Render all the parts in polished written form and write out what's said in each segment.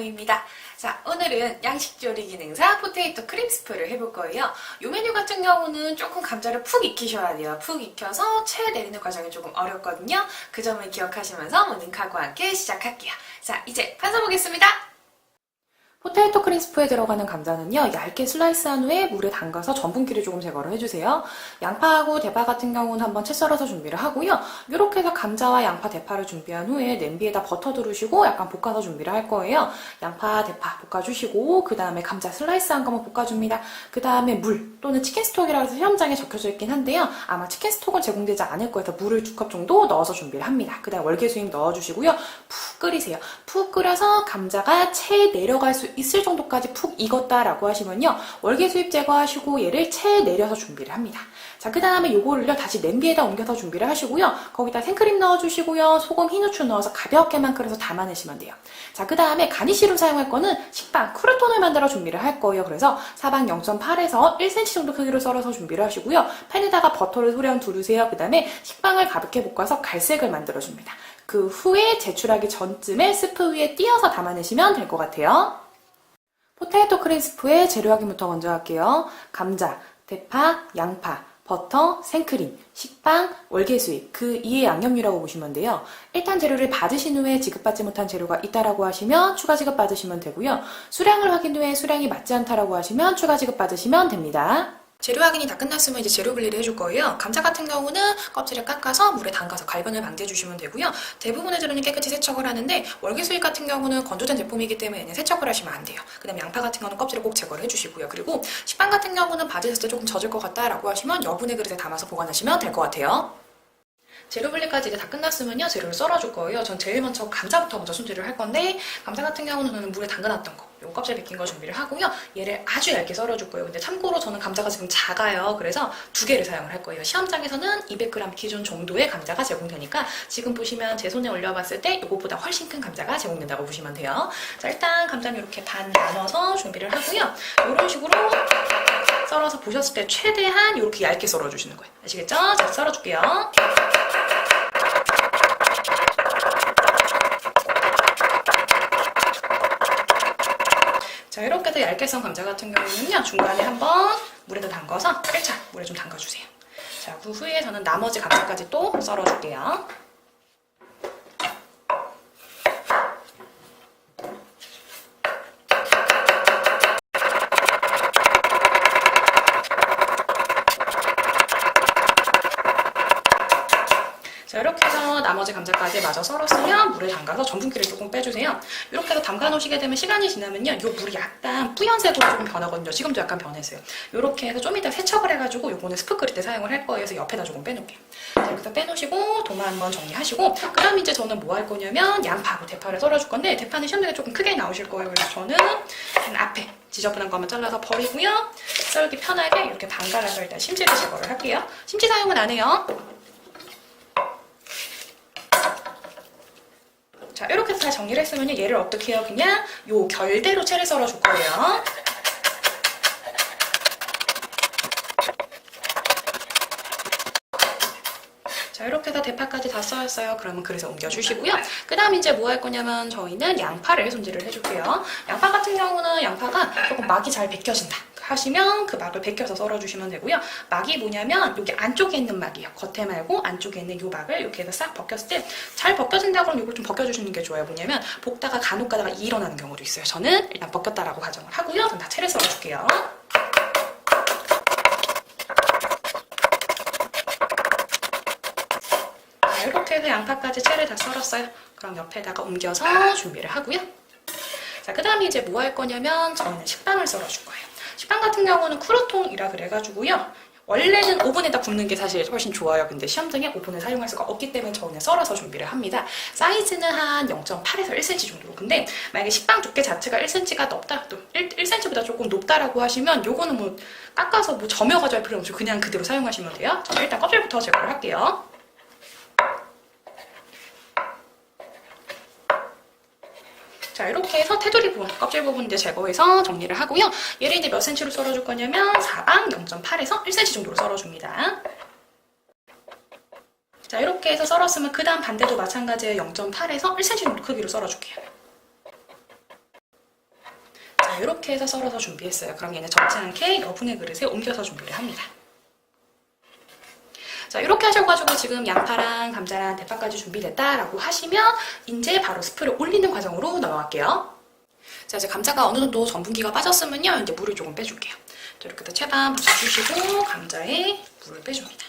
이하구입니다. 자, 오늘은 양식조리 기능사 포테이토 크림스프를 해볼 거예요. 이 메뉴 같은 경우는 조금 감자를 푹 익히셔야 돼요. 푹 익혀서 채 내리는 과정이 조금 어렵거든요. 그 점을 기억하시면서 모닝카과 함께 시작할게요. 자, 이제 판사보겠습니다. 포테이토 크림스프에 들어가는 감자는요, 얇게 슬라이스한 후에 물에 담가서 전분기를 조금 제거를 해주세요. 양파하고 대파 같은 경우는 한번 채 썰어서 준비를 하고요. 이렇게 해서 감자와 양파, 대파를 준비한 후에 냄비에다 버터 두르시고 약간 볶아서 준비를 할 거예요. 양파, 대파 볶아주시고 그 다음에 감자 슬라이스한 거만 볶아줍니다. 그 다음에 물 또는 치킨 스톡이라고 해서 시험장에 적혀져 있긴 한데요. 아마 치킨 스톡은 제공되지 않을 거여서 물을 2컵 정도 넣어서 준비를 합니다. 그 다음에 월계수잎 넣어주시고요. 푹 끓이세요. 푹 끓여서 감자가 채 내려갈 수 있을 정도까지 푹 익었다라고 하시면요. 월계수잎 제거하시고 얘를 채 내려서 준비를 합니다. 자, 그 다음에 요거를요 다시 냄비에다 옮겨서 준비를 하시고요. 거기다 생크림 넣어주시고요. 소금, 흰후추 넣어서 가볍게만 끓여서 담아내시면 돼요. 자, 그 다음에 가니쉬로 사용할 거는 식빵, 크루톤을 만들어 준비를 할 거예요. 그래서 사방 0.8에서 1cm 정도 크기로 썰어서 준비를 하시고요. 팬에다가 버터를 후련 두르세요. 그 다음에 식빵을 가볍게 볶아서 갈색을 만들어줍니다. 그 후에 제출하기 전쯤에 스프 위에 띄어서 담아내시면 될 것 같아요. 포테이토 크림스프의 재료 확인부터 먼저 할게요. 감자, 대파, 양파, 버터, 생크림, 식빵, 월계수잎, 그 이의 양념류라고 보시면 돼요. 일단 재료를 받으신 후에 지급받지 못한 재료가 있다라고 하시면 추가 지급 받으시면 되고요. 수량을 확인 후에 수량이 맞지 않다라고 하시면 추가 지급 받으시면 됩니다. 재료 확인이 다 끝났으면 이제 재료 분리를 해줄 거예요. 감자 같은 경우는 껍질을 깎아서 물에 담가서 갈변을 방지해 주시면 되고요. 대부분의 재료는 깨끗이 세척을 하는데 월계수잎 같은 경우는 건조된 제품이기 때문에 얘는 세척을 하시면 안 돼요. 그 다음에 양파 같은 경우는 껍질을 꼭 제거를 해주시고요. 그리고 식빵 같은 경우는 받으셨을 때 조금 젖을 것 같다라고 하시면 여분의 그릇에 담아서 보관하시면 될 것 같아요. 재료 분리까지 이제 다 끝났으면요. 재료를 썰어줄 거예요. 전 제일 먼저 감자부터 먼저 손질을 할 건데 감자 같은 경우는 저는 물에 담가놨던 거 요 껍질 벗긴 거 준비를 하고요. 얘를 아주 얇게 썰어줄 거예요. 근데 참고로 저는 감자가 지금 작아요. 그래서 2개를 사용을 할 거예요. 시험장에서는 200g 기준 정도의 감자가 제공되니까 지금 보시면 제 손에 올려봤을 때 이것보다 훨씬 큰 감자가 제공된다고 보시면 돼요. 자, 일단 감자는 이렇게 반 나눠서 준비를 하고요. 이런 식으로 썰어서 보셨을 때 최대한 이렇게 얇게 썰어주시는 거예요. 아시겠죠? 자, 썰어줄게요. 자, 이렇게 해서 얇게 썬 감자 같은 경우는요, 중간에 한번 물에다 담가서 1차 물에 좀 담가주세요. 자, 그 후에 저는 나머지 감자까지 또 썰어줄게요. 자, 이렇게 해서 나머지 감자까지 마저 썰었으면 물에 담가서 전분기를 조금 빼주세요. 이렇게 해서 담가 놓으시게 되면 시간이 지나면요, 이 물이 약간 뿌연색으로 조금 변하거든요. 지금도 약간 변했어요. 이렇게 해서 좀 이따 세척을 해가지고 요거는 스프 끓일 때 사용을 할 거예요. 그래서 옆에다 조금 빼놓을게요. 자, 이렇게 해서 빼놓으시고 도마 한번 정리하시고 그 다음 이제 저는 뭐 할 거냐면 양파하고 대파를 썰어줄 건데 대파는 시험장에 조금 크게 나오실 거예요. 그래서 저는 앞에 지저분한 거 한번 잘라서 버리고요. 썰기 편하게 이렇게 반갈아서 일단 심지를 제거를 할게요. 심지 사용은 안 해요. 자, 이렇게 해서 다 정리를 했으면 얘를 어떻게 해요? 그냥 요 결대로 채를 썰어줄 거예요. 자, 이렇게 해서 대파까지 다 썰었어요. 그러면 그릇에 옮겨주시고요. 그 다음 이제 뭐 할 거냐면 저희는 양파를 손질을 해줄게요. 양파 같은 경우는 양파가 조금 막이 잘 벗겨진다 하시면 그 막을 벗겨서 썰어주시면 되고요. 막이 뭐냐면 여기 안쪽에 있는 막이에요. 겉에 말고 안쪽에 있는 이 막을 이렇게 해서 싹 벗겼을 때 잘 벗겨진다 그러면 이걸 좀 벗겨주시는 게 좋아요. 뭐냐면 볶다가 간혹 가다가 일어나는 경우도 있어요. 저는 일단 벗겼다라고 가정을 하고요. 그럼 다 채를 썰어줄게요. 자, 이렇게 해서 양파까지 채를 다 썰었어요. 그럼 옆에다가 옮겨서 준비를 하고요. 자, 그 다음에 이제 뭐 할 거냐면 저는 식빵을 썰어줄 거예요. 식빵 같은 경우는 크루통이라 그래가지고요. 원래는 오븐에다 굽는 게 사실 훨씬 좋아요. 근데 시험장에 오븐을 사용할 수가 없기 때문에 저는 썰어서 준비를 합니다. 사이즈는 한 0.8에서 1cm 정도로. 근데 만약에 식빵 두께 자체가 1cm가 높다, 또 1cm보다 조금 높다라고 하시면 요거는 뭐 깎아서 뭐 점여가지고 할 필요 없이 그냥 그대로 사용하시면 돼요. 저는 일단 껍질부터 제거를 할게요. 자, 이렇게 해서 테두리 부분, 껍질 부분 이제 제거해서 정리를 하고요. 얘를 이제 몇 cm로 썰어줄 거냐면 사방 0.8에서 1cm 정도로 썰어줍니다. 자, 이렇게 해서 썰었으면 그 다음 반대도 마찬가지예요. 0.8에서 1cm 정도 크기로 썰어줄게요. 이렇게 해서 썰어서 준비했어요. 그럼 얘는 적지 않게 여분의 그릇에 옮겨서 준비를 합니다. 자, 이렇게 하셔가지고 지금 양파랑 감자랑 대파까지 준비됐다라고 하시면 이제 바로 스프를 올리는 과정으로 넘어갈게요. 자, 이제 감자가 어느 정도 전분기가 빠졌으면요, 이제 물을 조금 빼줄게요. 자, 이렇게 해서 채반 부숴주시고 감자에 물을 빼줍니다.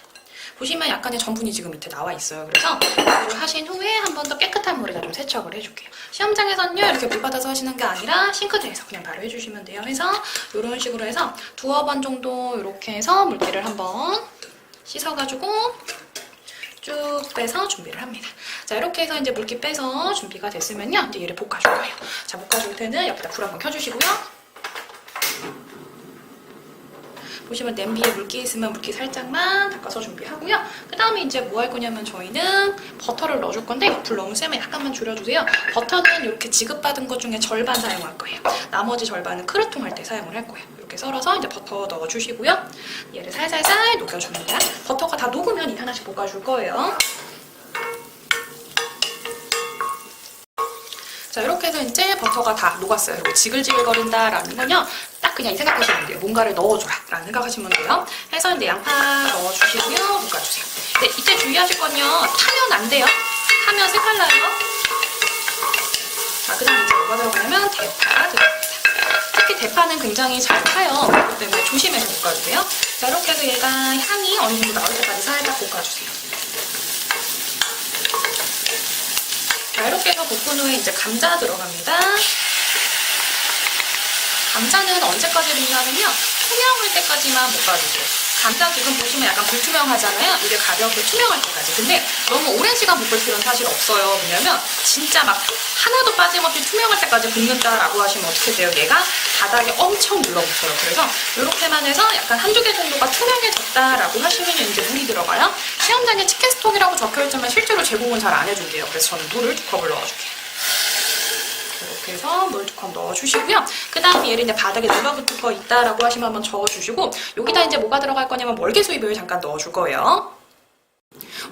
보시면 약간의 전분이 지금 밑에 나와 있어요. 그래서 물을 하신 후에 한 번 더 깨끗한 물에다 좀 세척을 해줄게요. 시험장에서는요, 이렇게 물 받아서 하시는 게 아니라 싱크대에서 그냥 바로 해주시면 돼요. 해서 이런 식으로 해서 두어 번 정도 이렇게 해서 물기를 한번 씻어가지고 쭉 빼서 준비를 합니다. 자, 이렇게 해서 이제 물기 빼서 준비가 됐으면요, 이제 얘를 볶아줄 거예요. 자, 볶아줄 때는 옆에다 불 한번 켜주시고요. 보시면 냄비에 물기 있으면 물기 살짝만 닦아서 준비하고요. 그 다음에 이제 뭐 할 거냐면 저희는 버터를 넣어줄 건데 불 너무 세면 약간만 줄여주세요. 버터는 이렇게 지급받은 것 중에 절반 사용할 거예요. 나머지 절반은 크루통 할 때 사용을 할 거예요. 이렇게 썰어서 이제 버터 넣어주시고요. 얘를 살살살 녹여줍니다. 버터가 다 녹으면 이 하나씩 볶아줄 거예요. 자, 이렇게 해서 이제 버터가 다 녹았어요. 그리고 지글지글거린다라는 건요, 딱 그냥 이 생각하시면 돼요. 뭔가를 넣어줘라 라는 생각하시면 돼요. 해서 이제 양파 넣어주시고요. 볶아주세요. 근데 이때 주의하실 건요, 타면 안 돼요. 타면 색깔 나요. 자, 그 다음에 이제 뭐가 들어가냐면 대파 들어갑니다. 특히 대파는 굉장히 잘 타요. 그렇기 때문에 조심해서 볶아주세요. 자, 이렇게 해서 얘가 향이 어느 정도 나올 때까지 살짝 볶아주세요. 자, 이렇게 해서 볶은 후에 이제 감자 들어갑니다. 감자는 언제까지 볶냐면요, 투명할 때까지만 볶아주세요. 감자 지금 보시면 약간 불투명하잖아요. 이게 가볍게 투명할 때까지. 근데 너무 오랜 시간 볶을 필요는 사실 없어요. 왜냐면 진짜 막 하나도 빠짐없이 투명할 때까지 볶는다라고 하시면 어떻게 돼요? 얘가 바닥에 엄청 눌러붙어요. 그래서 이렇게만 해서 약간 한두 개 정도가 투명해졌다라고 하시면 이제 물이 들어가요. 시험장에 치킨 스톡이라고 적혀있지만 실제로 제공은 잘 안 해준대요. 그래서 저는 물을 2컵을 넣어줄게요. 이렇게 해서 물 2컵 넣어주시고요. 그 다음에 얘를 이제 바닥에 눌러붙을 거 있다라고 하시면 한번 저어주시고, 여기다 이제 뭐가 들어갈 거냐면 월계수잎을 잠깐 넣어줄 거예요.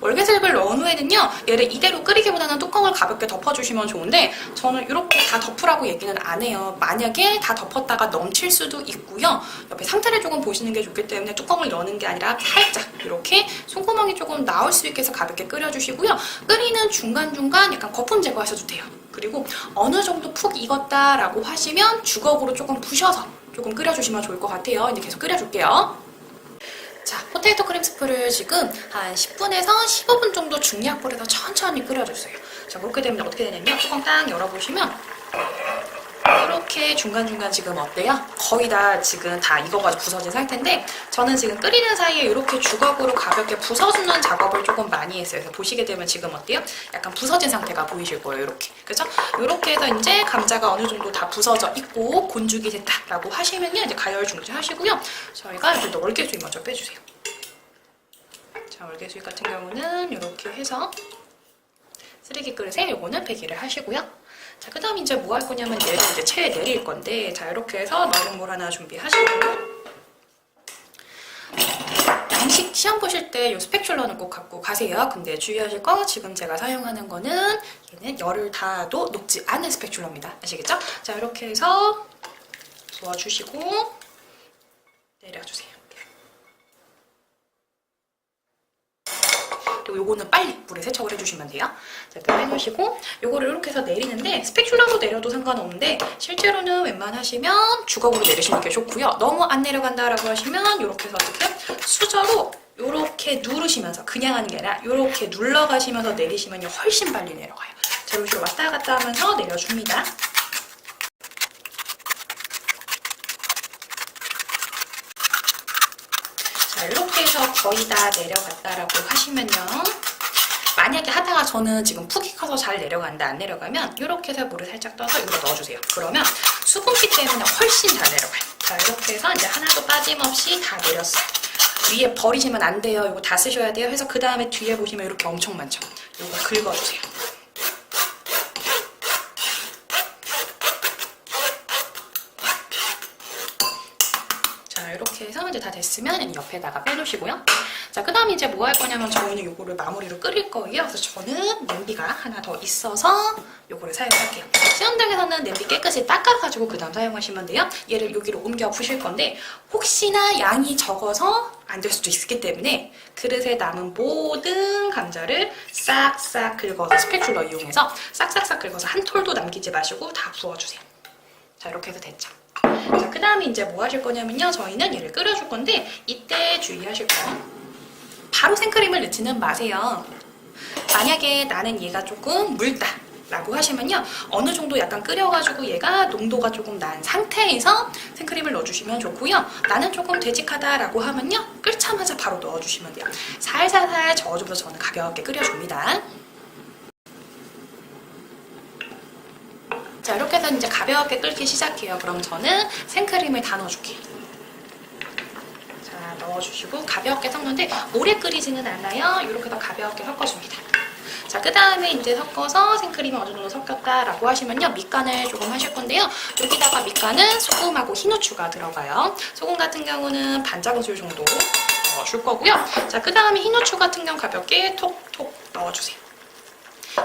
월계수잎을 넣은 후에는요, 얘를 이대로 끓이기보다는 뚜껑을 가볍게 덮어주시면 좋은데, 저는 이렇게 다 덮으라고 얘기는 안 해요. 만약에 다 덮었다가 넘칠 수도 있고요, 옆에 상태를 조금 보시는 게 좋기 때문에 뚜껑을 여는 게 아니라 살짝 이렇게 손구멍이 조금 나올 수 있게 해서 가볍게 끓여주시고요. 끓이는 중간중간 약간 거품 제거하셔도 돼요. 그리고 어느 정도 푹 익었다라고 하시면 주걱으로 조금 부셔서 조금 끓여주시면 좋을 것 같아요. 이제 계속 끓여줄게요. 자, 포테이토 크림 스프를 지금 한 10분에서 15분 정도 중약불에서 천천히 끓여주세요. 자, 그렇게 되면 어떻게 되냐면 뚜껑 딱 열어보시면 이렇게 중간중간 지금 어때요? 거의 다 지금 다 익어가지고 부서진 상태인데, 저는 지금 끓이는 사이에 이렇게 주걱으로 가볍게 부서주는 작업을 조금 많이 했어요. 그래서 보시게 되면 지금 어때요? 약간 부서진 상태가 보이실 거예요. 이렇게. 그죠? 이렇게 해서 이제 감자가 어느 정도 다 부서져 있고 곤죽이 됐다라고 하시면요, 이제 가열 중지하시고요. 저희가 이렇게 월계수잎 먼저 빼주세요. 자, 월계수잎 같은 경우는 이렇게 해서 쓰레기 그릇에 요거는 폐기를 하시고요. 자, 그 다음 이제 뭐 할 거냐면 얘를 이제 체에 내릴 건데, 자, 이렇게 해서 너른 물 하나 준비하시고, 양식 시험 보실 때 이 스패츌러는 꼭 갖고 가세요. 근데 주의하실 거, 지금 제가 사용하는 거는 얘는 열을 닿아도 녹지 않은 스패츌러입니다. 아시겠죠? 자, 이렇게 해서 부어주시고 내려주세요. 그리고 요거는 빨리 물에 세척을 해주시면 돼요. 자, 일단 빼주시고 요거를 이렇게 해서 내리는데, 스패‌큘러로 내려도 상관없는데 실제로는 웬만하시면 주걱으로 내리시는 게 좋고요. 너무 안 내려간다라고 하시면 이렇게 해서 어떻게 수저로 이렇게 누르시면서, 그냥 하는 게 아니라 이렇게 눌러가시면서 내리시면 훨씬 빨리 내려가요. 자, 이런 식으로 왔다 갔다 하면서 내려줍니다. 자, 이렇게 해서 거의 다 내려갔다라고 하시면요, 만약에 하다가 저는 지금 푹 익어서 잘 내려가는데 안 내려가면 이렇게 해서 물을 살짝 떠서 이거 넣어주세요. 그러면 수분기 때문에 훨씬 잘 내려가요. 자, 이렇게 해서 이제 하나도 빠짐없이 다 내렸어요. 위에 버리시면 안 돼요. 이거 다 쓰셔야 돼요. 해서 그 다음에 뒤에 보시면 이렇게 엄청 많죠. 이거 긁어주세요. 자, 이렇게 해서 이제 다 됐으면 옆에다가 빼놓으시고요. 자, 그 다음에 이제 뭐 할 거냐면 저희는 요거를 마무리로 끓일 거예요. 그래서 저는 냄비가 하나 더 있어서 요거를 사용할게요. 시험장에서는 냄비 깨끗이 닦아가지고 그 다음 사용하시면 돼요. 얘를 여기로 옮겨 부실 건데 혹시나 양이 적어서 안 될 수도 있기 때문에 그릇에 남은 모든 감자를 싹싹 긁어서 스패‌‌큘러 이용해서 싹싹싹 긁어서 한 톨도 남기지 마시고 다 부어주세요. 자, 이렇게 해서 됐죠. 자, 그 다음에 이제 뭐 하실 거냐면요. 저희는 얘를 끓여줄 건데 이때 주의하실 거. 바로 생크림을 넣지는 마세요. 만약에 나는 얘가 조금 묽다 라고 하시면요. 어느 정도 약간 끓여가지고 얘가 농도가 조금 난 상태에서 생크림을 넣어주시면 좋고요. 나는 조금 되직하다 라고 하면요. 끓자마자 바로 넣어주시면 돼요. 살살살 저어주면서 저는 가볍게 끓여줍니다. 자, 이렇게 해서 이제 가볍게 끓기 시작해요. 그럼 저는 생크림을 다 넣어줄게요. 자, 넣어주시고 가볍게 섞는데 오래 끓이지는 않아요. 이렇게 해서 가볍게 섞어줍니다. 자, 그 다음에 이제 섞어서 생크림이 어느 정도 섞였다라고 하시면요. 밑간을 조금 하실 건데요. 여기다가 밑간은 소금하고 흰후추가 들어가요. 소금 같은 경우는 반작은술 정도 넣어줄 거고요. 자, 그 다음에 흰후추 같은 경우 가볍게 톡톡 넣어주세요.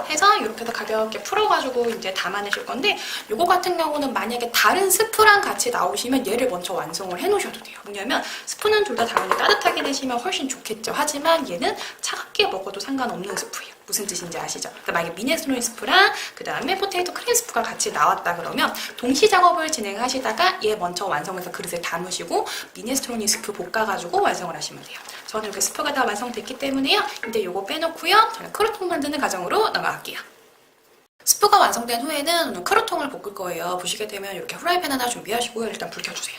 해서 이렇게 해서 가볍게 풀어가지고 이제 담아내실 건데 요거 같은 경우는 만약에 다른 스프랑 같이 나오시면 얘를 먼저 완성을 해놓으셔도 돼요. 뭐냐면 스프는 둘 다 당연히 따뜻하게 내시면 훨씬 좋겠죠. 하지만 얘는 차갑게 먹어도 상관없는 스프예요. 무슨 뜻인지 아시죠? 그러니까 만약에 미네스토론 스프랑 그 다음에 포테이토 크림 스프가 같이 나왔다 그러면 동시 작업을 진행하시다가 얘 먼저 완성해서 그릇에 담으시고 미네스토론 스프 볶아가지고 완성을 하시면 돼요. 저는 이렇게 스프가 다 완성됐기 때문에요. 이제 요거 빼놓고요. 저는 크루통 만드는 과정으로 넘어갈게요. 스프가 완성된 후에는 오늘 크루통을 볶을 거예요. 보시게 되면 이렇게 후라이팬 하나 준비하시고요. 일단 불 켜주세요.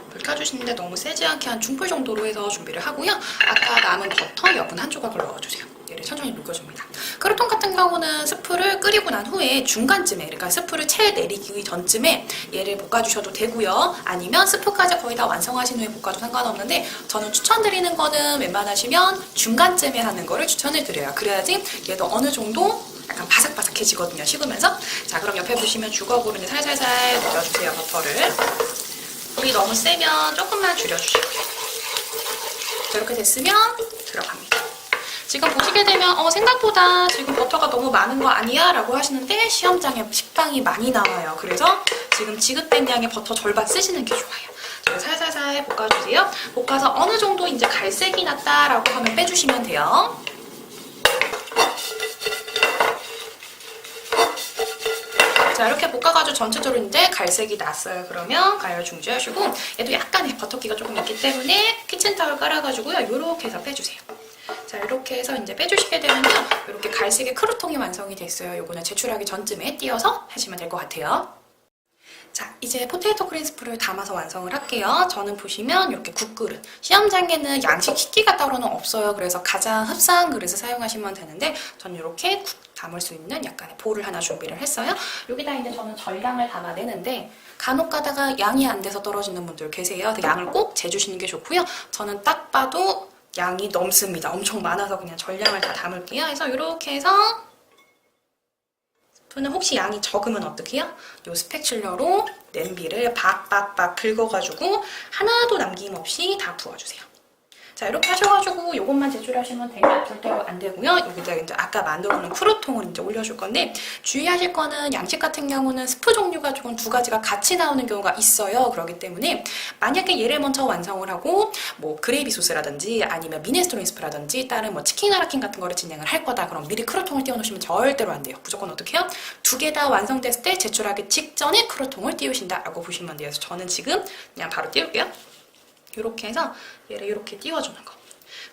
불 켜주시는데 너무 세지 않게 한 중불 정도로 해서 준비를 하고요. 아까 남은 버터 여분 한 조각을 넣어주세요. 얘를 천천히 녹여줍니다. 크루통 같은 경우는 스프를 끓이고 난 후에 중간쯤에, 그러니까 스프를 채 내리기 전쯤에 얘를 볶아주셔도 되고요. 아니면 스프까지 거의 다 완성하신 후에 볶아도 상관없는데 저는 추천드리는 거는 웬만하시면 중간쯤에 하는 거를 추천을 드려요. 그래야지 얘도 어느 정도 약간 바삭바삭해지거든요. 식으면서. 자, 그럼 옆에 보시면 주걱으로 이제 살살살 녹여주세요. 버터를. 불이 너무 세면 조금만 줄여주시고요. 자, 이렇게 됐으면 들어갑니다. 지금 보시게 되면 생각보다 지금 버터가 너무 많은 거 아니야? 라고 하시는데 시험장에 식빵이 많이 나와요. 그래서 지금 지급된 양의 버터 절반 쓰시는 게 좋아요. 살살살 볶아주세요. 볶아서 어느 정도 이제 갈색이 났다라고 하면 빼주시면 돼요. 자, 이렇게 볶아가지고 전체적으로 이제 갈색이 났어요. 그러면 가열 중지하시고 얘도 약간의 버터기가 조금 있기 때문에 키친타올 깔아가지고요. 이렇게 해서 빼주세요. 자, 이렇게 해서 이제 빼주시게 되면요. 이렇게 갈색의 크루통이 완성이 됐어요. 요거는 제출하기 전쯤에 띄어서 하시면 될 것 같아요. 자, 이제 포테이토 크림 스프를 담아서 완성을 할게요. 저는 보시면 이렇게 국그릇. 시험장에는 양식 식기가 따로는 없어요. 그래서 가장 흡사한 그릇을 사용하시면 되는데 저는 이렇게 국 담을 수 있는 약간의 볼을 하나 준비를 했어요. 여기다 이제 저는 전량을 담아내는데 간혹 가다가 양이 안 돼서 떨어지는 분들 계세요. 양을 꼭 재주시는 게 좋고요. 저는 딱 봐도 양이 넘습니다. 엄청 많아서 그냥 전량을 다 담을게요. 그래서 이렇게 해서 스프는 혹시 양이 적으면 어떻게 해요? 요 스패츌러로 냄비를 박박박 긁어가지고 하나도 남김없이 다 부어주세요. 자, 이렇게 하셔가지고 요것만 제출하시면 돼요. 절대로 안 되고요. 여기다 이제 아까 만들어 놓은 크루통을 이제 올려줄 건데 주의하실 거는 양식 같은 경우는 스프 종류가 조금 두 가지가 같이 나오는 경우가 있어요. 그렇기 때문에 만약에 얘를 먼저 완성을 하고 뭐 그레이비 소스라든지 아니면 미네스토론 스프라든지 다른 뭐 치킨 아라킨 같은 거를 진행을 할 거다. 그럼 미리 크루통을 띄워놓으시면 절대로 안 돼요. 무조건 어떻게 해요? 두 개 다 완성됐을 때 제출하기 직전에 크루통을 띄우신다라고 보시면 돼요. 그래서 저는 지금 그냥 바로 띄울게요. 이렇게 해서 얘를 이렇게 띄워주는 거.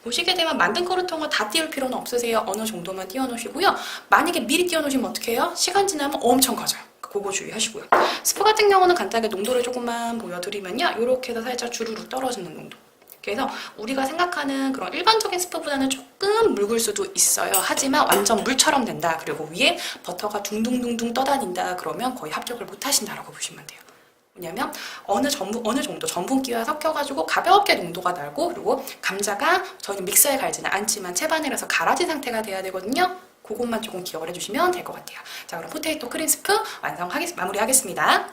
보시게 되면 만든 크루통을 다 띄울 필요는 없으세요. 어느 정도만 띄워놓으시고요. 만약에 미리 띄워놓으시면 어떻게 해요? 시간 지나면 엄청 가져요. 그거 주의하시고요. 스프 같은 경우는 간단하게 농도를 조금만 보여드리면요. 이렇게 해서 살짝 주르륵 떨어지는 농도. 그래서 우리가 생각하는 그런 일반적인 스프보다는 조금 묽을 수도 있어요. 하지만 완전 물처럼 된다. 그리고 위에 버터가 둥둥둥둥 떠다닌다. 그러면 거의 합격을 못 하신다라고 보시면 돼요. 왜냐면 어느 정도 전분기와 섞여가지고 가볍게 농도가 나고 그리고 감자가 저희는 믹서에 갈지는 않지만 채반이라서 갈아진 상태가 돼야 되거든요. 그것만 조금 기억을 해주시면 될 것 같아요. 자, 그럼 포테이토 크림 스프 마무리하겠습니다.